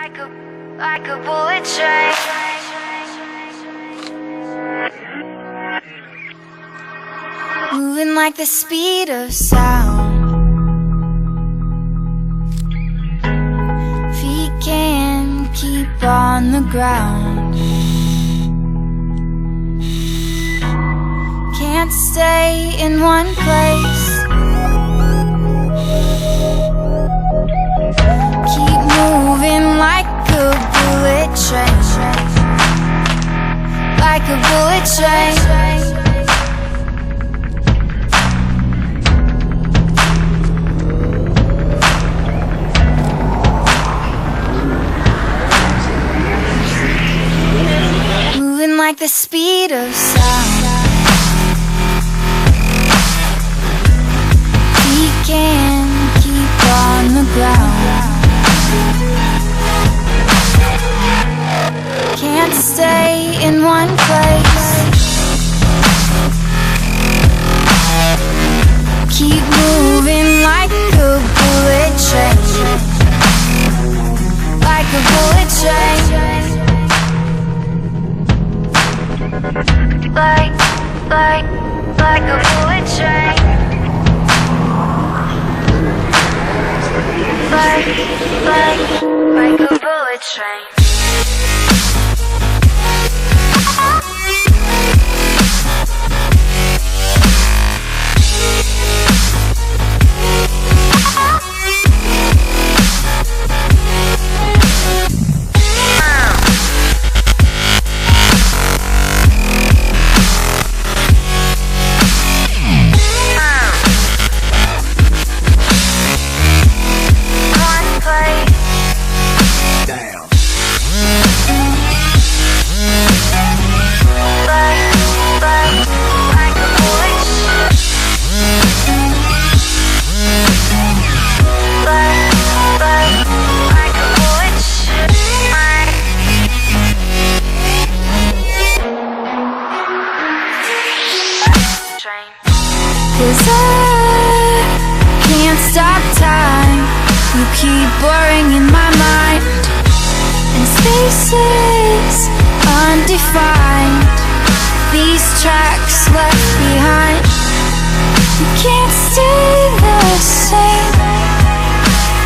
like a bullet train. Moving like the speed of sound. Feet can't keep on the ground. Can't stay in one place. Keep moving like a bullet train. Like a bullet train. Like the speed of sound. We can't keep on the ground. Can't stay in one place. Keep moving like a bullet train. Like a bullet train. Like a bullet train. Like a bullet train. Cause I can't stop time. You keep blurring in my mind, and spaces undefined. These tracks left behind. You can't stay the same.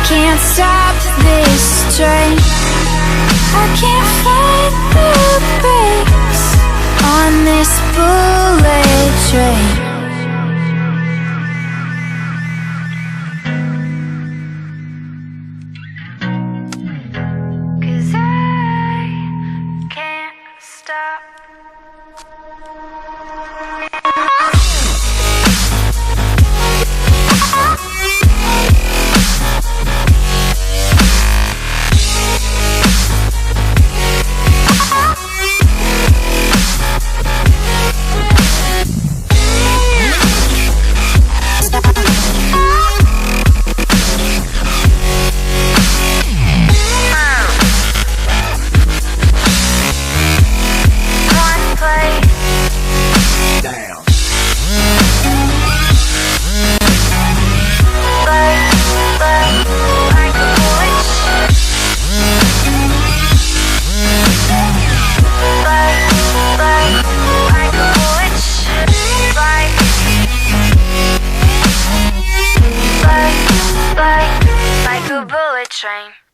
Can't stop this train. I can't find the brakes on this bullet train. Stop. Like a bullet train.